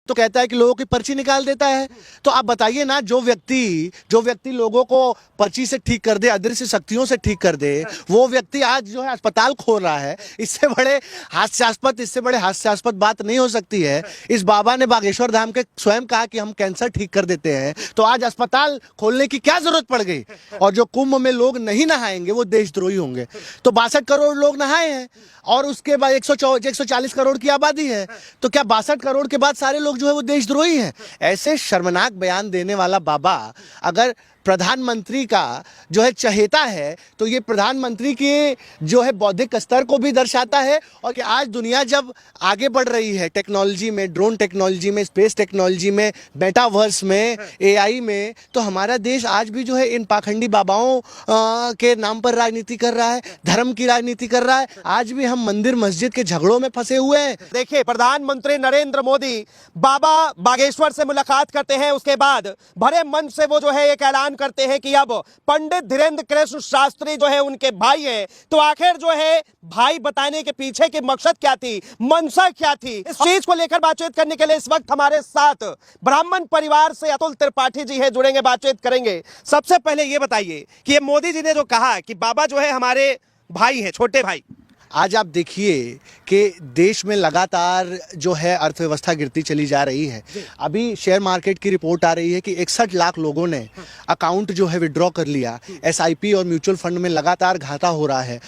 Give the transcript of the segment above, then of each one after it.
तो कहता है कि लोगों की पर्ची निकाल देता है। तो आप बताइए ना, जो व्यक्ति लोगों को पर्ची से ठीक कर दे, अदृश्य शक्तियों से ठीक कर दे, वो व्यक्ति आज जो है अस्पताल खोल रहा है। इससे बड़े हास्यास्पद बात नहीं हो सकती है। इस बाबा ने बागेश्वर धाम के स्वयं कहा कि हम कैंसर ठीक कर देते हैं, तो आज अस्पताल खोलने की क्या जरूरत पड़ गई? और जो कुंभ में लोग नहीं नहाएंगे वो देशद्रोही होंगे। तो 62 करोड़ लोग नहाए हैं और उसके बाद 140 करोड़ की आबादी है, तो क्या 62 करोड़ के बाद सारे लोग जो है वो देशद्रोही हैं? ऐसे शर्मनाक बयान देने वाला बाबा अगर प्रधानमंत्री का जो है चहेता है, तो ये प्रधानमंत्री के जो है बौद्धिक स्तर को भी दर्शाता है। और कि आज दुनिया जब आगे बढ़ रही है टेक्नोलॉजी में, ड्रोन टेक्नोलॉजी में, स्पेस टेक्नोलॉजी में, मेटावर्स में, एआई में, तो हमारा देश आज भी जो है इन पाखंडी बाबाओं के नाम पर राजनीति कर रहा है, धर्म की राजनीति कर रहा है। आज भी हम मंदिर मस्जिद के झगड़ों में फंसे हुए हैं। देखिए, प्रधानमंत्री नरेंद्र मोदी बाबा बागेश्वर से मुलाकात करते हैं, उसके बाद भरे मन से वो जो है एक ऐलान करते हैं कि अब पंडित धीरेंद्र कृष्ण शास्त्री जो है उनके भाई हैं। तो आखिर जो है भाई बताने के पीछे की मकसद क्या थी, मंशा क्या थी, इस चीज को लेकर बातचीत करने के लिए इस वक्त हमारे साथ ब्राह्मण परिवार से अतुल त्रिपाठी जी है, जुड़ेंगे, बातचीत करेंगे। सबसे पहले ये बताइए कि ये मोदी जी ने जो कहा कि बाबा जो है हमारे भाई हैं, छोटे भाई, आज आप देखिए कि देश में लगातार जो है अर्थव्यवस्था गिरती चली जा रही है। अभी शेयर मार्केट की रिपोर्ट आ रही है कि 61 लाख लोगों ने अकाउंट जो है विड्रॉ कर लिया। एसआईपी और म्यूचुअल फंड में लगातार घाटा हो रहा है।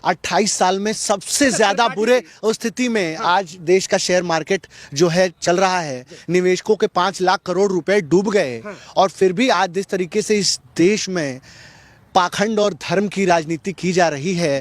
28 साल में सबसे ज्यादा बुरे स्थिति में आज देश का शेयर मार्केट जो है चल रहा है। निवेशकों के 5 लाख करोड़ रुपए डूब गए। और फिर भी आज जिस तरीके से इस देश में पाखंड और धर्म की राजनीति की जा रही है,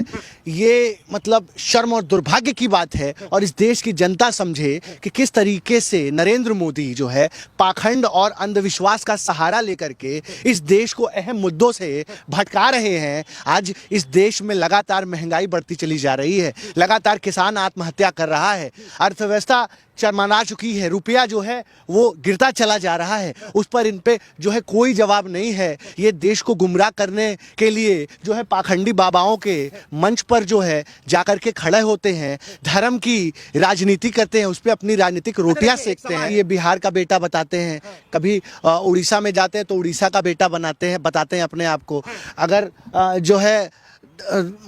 ये मतलब शर्म और दुर्भाग्य की बात है। और इस देश की जनता समझे कि किस तरीके से नरेंद्र मोदी जो है पाखंड और अंधविश्वास का सहारा लेकर के इस देश को अहम मुद्दों से भटका रहे हैं। आज इस देश में लगातार महंगाई बढ़ती चली जा रही है, लगातार किसान आत्महत्या कर रहा है, अर्थव्यवस्था चरमरा चुकी है, रुपया जो है वो गिरता चला जा रहा है। उस पर इन पे जो है कोई जवाब नहीं है। ये देश को गुमराह करने के लिए जो है पाखंडी बाबाओं के मंच पर जो है जाकर के खड़े होते हैं, धर्म की राजनीति करते हैं, उस पर अपनी राजनीतिक रोटियां सेकते हैं। ये बिहार का बेटा बताते हैं, कभी उड़ीसा में जाते हैं तो उड़ीसा का बेटा बताते हैं अपने आप को। अगर जो है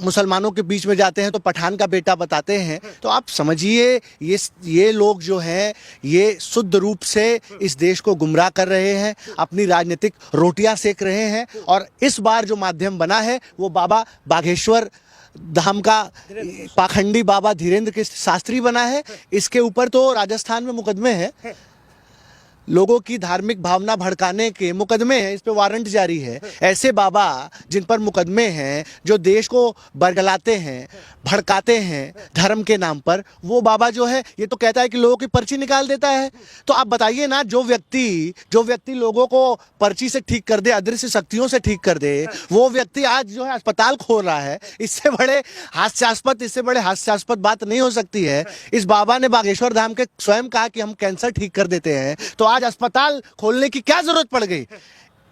मुसलमानों के बीच में जाते हैं तो पठान का बेटा बताते हैं। तो आप समझिए ये लोग जो हैं ये शुद्ध रूप से इस देश को गुमराह कर रहे हैं, अपनी राजनीतिक रोटियां सेक रहे हैं। और इस बार जो माध्यम बना है वो बाबा बागेश्वर धाम का पाखंडी बाबा धीरेंद्र कृष्ण शास्त्री बना है। इसके ऊपर तो राजस्थान में मुकदमे हैं, लोगों की धार्मिक भावना भड़काने के मुकदमे हैं, इस पे वारंट जारी है। ऐसे बाबा जिन पर मुकदमे हैं, जो देश को बरगलाते हैं, भड़काते हैं धर्म के नाम पर, वो बाबा जो है ये तो कहता है कि लोगों की पर्ची निकाल देता है। तो आप बताइए ना, जो व्यक्ति लोगों को पर्ची से ठीक कर दे, अदृश्य शक्तियों से ठीक कर दे, वो व्यक्ति आज जो है अस्पताल खोल रहा है। इससे बड़े हास्यास्पद बात नहीं हो सकती है। इस बाबा ने बागेश्वर धाम के स्वयं कहा कि हम कैंसर ठीक कर देते हैं, तो आज अस्पताल खोलने की क्या जरूरत पड़ गई?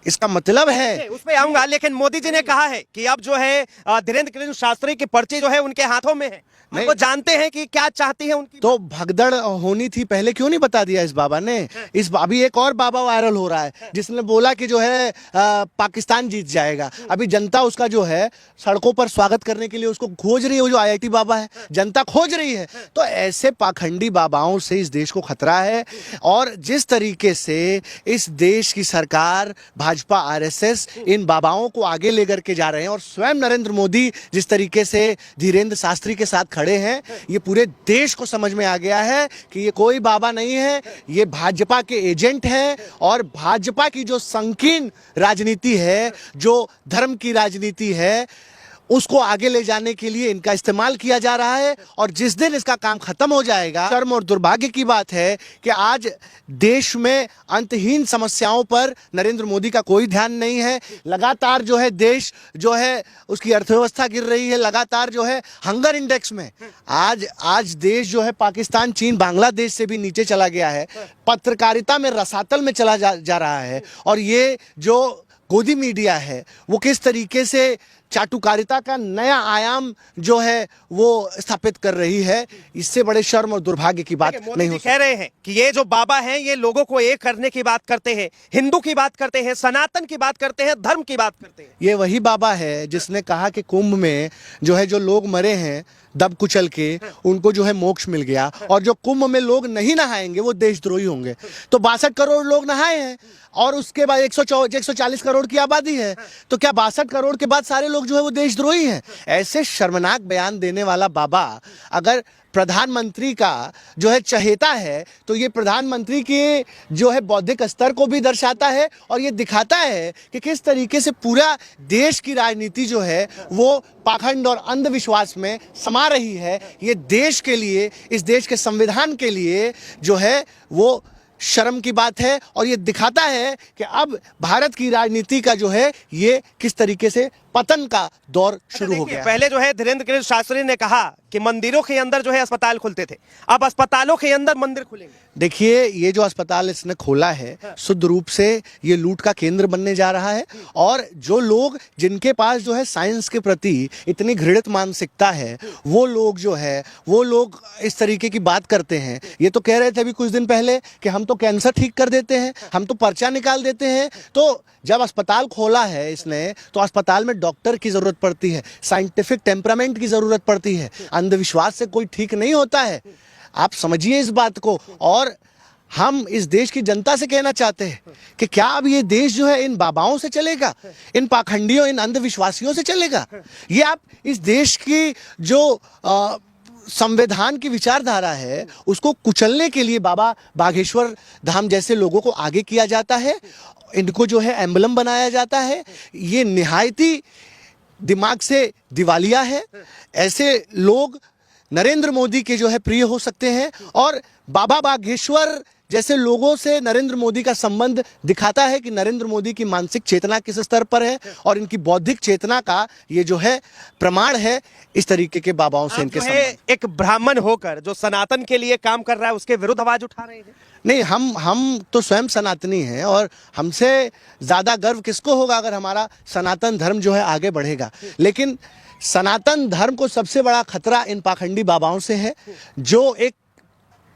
इसका मतलब है, उस पे आऊंगा, लेकिन मोदी जी ने कहा है कि अब जो है धीरेंद्र कृष्ण शास्त्री की पर्ची जो है उनके हाथों में है। वो जानते हैं कि क्या चाहती है उनकी। तो भगदड़ होनी थी, पहले क्यों नहीं बता दिया इस बाबा ने? अभी एक और बाबा वायरल हो रहा है जिसने बोला कि जो है पाकिस्तान जीत जाएगा। अभी जनता उसका जो है सड़कों पर स्वागत करने के लिए उसको खोज रही है। वो जो आईआईटी बाबा है, जनता खोज रही है। तो ऐसे पाखंडी बाबाओं से इस देश को खतरा है। और जिस तरीके से इस देश की सरकार, भाजपा, आरएसएस इन बाबाओं को आगे लेकर के जा रहे हैं, और स्वयं नरेंद्र मोदी जिस तरीके से धीरेंद्र शास्त्री के साथ खड़े हैं, ये पूरे देश को समझ में आ गया है कि ये कोई बाबा नहीं है, ये भाजपा के एजेंट हैं। और भाजपा की जो संकीर्ण राजनीति है, जो धर्म की राजनीति है, उसको आगे ले जाने के लिए इनका इस्तेमाल किया जा रहा है। और जिस दिन इसका काम खत्म हो जाएगा, शर्म और दुर्भाग्य की बात है कि आज देश में अंतहीन समस्याओं पर नरेंद्र मोदी का कोई ध्यान नहीं है। लगातार जो है देश जो है उसकी अर्थव्यवस्था गिर रही है, लगातार जो है हंगर इंडेक्स में आज देश जो है पाकिस्तान, चीन, बांग्लादेश से भी नीचे चला गया है। पत्रकारिता में रसातल में चला जा रहा है। और ये जो गोदी मीडिया है वो किस तरीके से चाटुकारिता का नया आयाम जो है वो स्थापित कर रही है। इससे बड़े शर्म और दुर्भाग्य की बात मोदी नहीं जी हो कह रहे हैं कि ये जो बाबा हैं ये लोगों को एक करने की बात करते हैं, हिंदू की बात करते हैं, सनातन की बात करते हैं, धर्म की बात करते हैं। ये वही बाबा है जिसने कहा कि कुंभ में जो है जो लोग मरे हैं दब कुचल के उनको जो है मोक्ष मिल गया, और जो कुंभ में लोग नहीं नहाएंगे वो देशद्रोही होंगे। तो 62 करोड़ लोग नहाए हैं और उसके बाद 140 करोड़ की आबादी है, तो क्या 62 करोड़ के बाद सारे लोग जो है वो देशद्रोही हैं? ऐसे शर्मनाक बयान देने वाला बाबा अगर प्रधानमंत्री का जो है चहेता है तो ये प्रधानमंत्री के जो है बौद्धिक स्तर को भी दर्शाता है और ये दिखाता है कि किस तरीके से पूरा देश की राजनीति जो है वो पाखंड और अंधविश्वास में समा रही है। ये देश के लिए, इस देश के संविधान के लिए जो है वो शर्म की बात है, और ये दिखाता है कि अब भारत की राजनीति का जो है ये किस तरीके से पतन का दौर शुरू हो गया है। पहले जो है धीरेन्द्र कृष्ण शास्त्री ने कहा कि मंदिरों के अंदर जो है अस्पताल खुलते थे, अब अस्पतालों के अंदर मंदिर खुलेंगे। देखिए, ये जो अस्पताल इसने खोला है शुद्ध रूप से ये लूट का केंद्र बनने जा रहा है, और जो लोग जिनके पास जो है साइंस के प्रति इतनी घृणित मानसिकता है वो लोग जो है वो लोग इस तरीके की बात करते हैं। ये तो कह रहे थे अभी कुछ दिन पहले कि हम तो कैंसर ठीक कर देते हैं, हम तो पर्चा निकाल देते हैं। तो जब अस्पताल खोला है इसने तो अस्पताल में डॉक्टर की जरूरत पड़ती है, साइंटिफिक टेम्परामेंट की जरूरत पड़ती है, अंधविश्वास से कोई ठीक नहीं होता है। आप समझिए इस बात को। और हम इस देश की जनता से कहना चाहते हैं कि क्या अब ये देश जो है इन बाबाओं से चलेगा, इन पाखंडियों, इन अंधविश्वासियों से चलेगा? ये आप इस देश की जो संविधान की विचारधारा है उसको कुचलने के लिए बाबा बागेश्वर धाम जैसे लोगों को आगे किया जाता है, इनको जो है एम्बलम बनाया जाता है। ये निहायती दिमाग से दिवालिया है। ऐसे लोग नरेंद्र मोदी के जो है प्रिय हो सकते हैं, और बाबा बागेश्वर जैसे लोगों से नरेंद्र मोदी का संबंध दिखाता है कि नरेंद्र मोदी की मानसिक चेतना किस स्तर पर है, और इनकी बौद्धिक चेतना का ये जो है प्रमाण है इस तरीके के बाबाओं से इनके संबंध। एक ब्राह्मण होकर जो सनातन के लिए काम कर रहा है उसके विरुद्ध आवाज उठा रहे हैं। नहीं, हम तो स्वयं सनातनी हैं, और हमसे ज्यादा गर्व किसको होगा अगर हमारा सनातन धर्म जो है आगे बढ़ेगा। लेकिन सनातन धर्म को सबसे बड़ा खतरा इन पाखंडी बाबाओं से है जो एक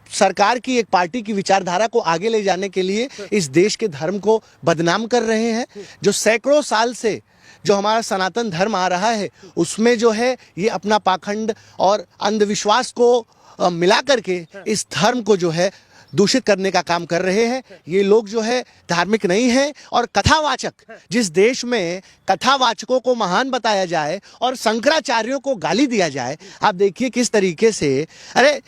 सरकार की, एक पार्टी की विचारधारा को आगे ले जाने के लिए इस देश के धर्म को बदनाम कर रहे हैं। जो सैकड़ों साल से जो हमारा सनातन धर्म आ रहा है उसमें जो है ये अपना पाखंड और अंधविश्वास को मिला करके इस धर्म को जो है दूषित करने का काम कर रहे हैं। ये लोग जो है धार्मिक नहीं है, और कथावाचक, जिस देश में कथावाचकों को महान बताया जाए और शंकराचार्यों को गाली दिया जाए, आप देखिए किस तरीके से, अरे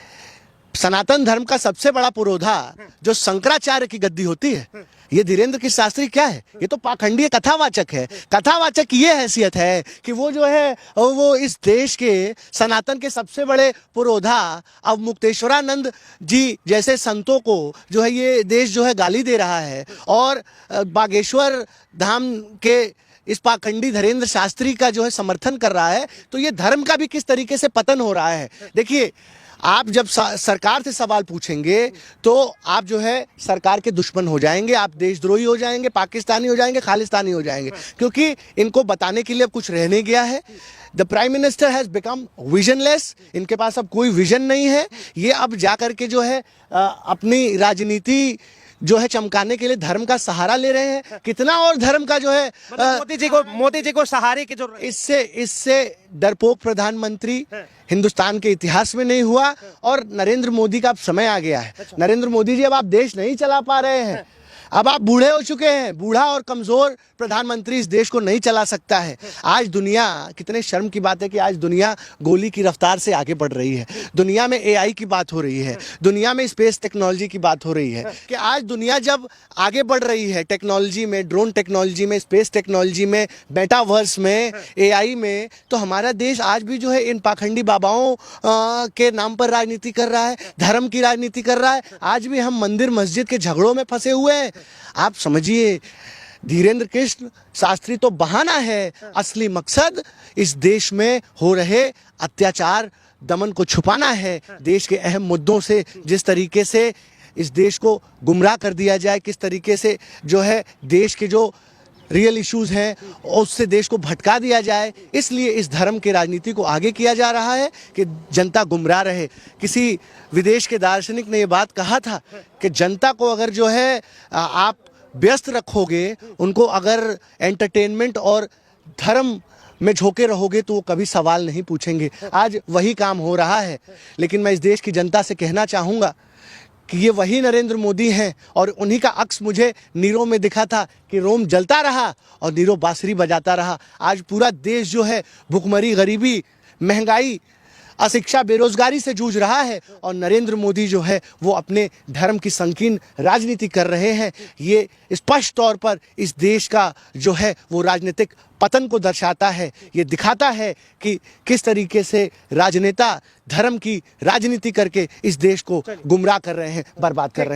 सनातन धर्म का सबसे बड़ा पुरोधा जो शंकराचार्य की गद्दी होती है, ये धीरेन्द्र कृष्ण शास्त्री क्या है? ये तो पाखंडी कथावाचक है। कथावाचक की ये हैसियत है कि वो जो है वो इस देश के सनातन के सबसे बड़े पुरोधा अब मुक्तेश्वरानंद जी जैसे संतों को जो है ये देश जो है गाली दे रहा है, और बागेश्वर धाम के इस पाखंडी धीरेन्द्र शास्त्री का जो है समर्थन कर रहा है। तो ये धर्म का भी किस तरीके से पतन हो रहा है। देखिए, आप जब सरकार से सवाल पूछेंगे तो आप जो है सरकार के दुश्मन हो जाएंगे, आप देशद्रोही हो जाएंगे, पाकिस्तानी हो जाएंगे, खालिस्तानी हो जाएंगे, क्योंकि इनको बताने के लिए अब कुछ रह नहीं गया है। The prime minister has become visionless. इनके पास अब कोई विजन नहीं है। ये अब जा करके जो है अपनी राजनीति जो है चमकाने के लिए धर्म का सहारा ले रहे हैं। कितना और धर्म का जो है मोदी जी को सहारे की जो इससे डरपोक प्रधानमंत्री हिंदुस्तान के इतिहास में नहीं हुआ, और नरेंद्र मोदी का अब समय आ गया है। नरेंद्र मोदी जी, अब आप देश नहीं चला पा रहे हैं, अब आप बूढ़े हो चुके हैं। बूढ़ा और कमजोर प्रधानमंत्री इस देश को नहीं चला सकता है। आज दुनिया, कितने शर्म की बात है कि आज दुनिया गोली की रफ्तार से आगे बढ़ रही है। दुनिया में एआई की बात हो रही है, दुनिया में स्पेस टेक्नोलॉजी की बात हो रही है कि आज दुनिया जब आगे बढ़ रही है टेक्नोलॉजी में, ड्रोन टेक्नोलॉजी में, स्पेस टेक्नोलॉजी में, मेटावर्स में, एआई में, तो हमारा देश आज भी जो है इन पाखंडी बाबाओं के नाम पर राजनीति कर रहा है, धर्म की राजनीति कर रहा है। आज भी हम मंदिर मस्जिद के झगड़ों में फंसे हुए हैं। आप समझिए, धीरेन्द्र कृष्ण शास्त्री तो बहाना है, असली मकसद इस देश में हो रहे अत्याचार दमन को छुपाना है। देश के अहम मुद्दों से जिस तरीके से इस देश को गुमराह कर दिया जाए, किस तरीके से जो है देश के जो रियल इश्यूज हैं उससे देश को भटका दिया जाए, इसलिए इस धर्म के राजनीति को आगे किया जा रहा है कि जनता गुमराह रहे। किसी विदेश के दार्शनिक ने ये बात कहा था कि जनता को अगर जो है आप व्यस्त रखोगे, उनको अगर एंटरटेनमेंट और धर्म में झोंके रहोगे तो वो कभी सवाल नहीं पूछेंगे। आज वही काम हो रहा है। लेकिन मैं इस देश की जनता से कहना चाहूँगा कि ये वही नरेंद्र मोदी हैं और उन्हीं का अक्स मुझे नीरो में दिखा था कि रोम जलता रहा और नीरो बांसुरी बजाता रहा। आज पूरा देश जो है भुखमरी, गरीबी, महंगाई, अशिक्षा, बेरोजगारी से जूझ रहा है और नरेंद्र मोदी जो है वो अपने धर्म की संकीर्ण राजनीति कर रहे हैं। ये स्पष्ट तौर पर इस देश का जो है वो राजनीतिक पतन को दर्शाता है। ये दिखाता है कि किस तरीके से राजनेता धर्म की राजनीति करके इस देश को गुमराह कर रहे हैं, बर्बाद कर रहे हैं।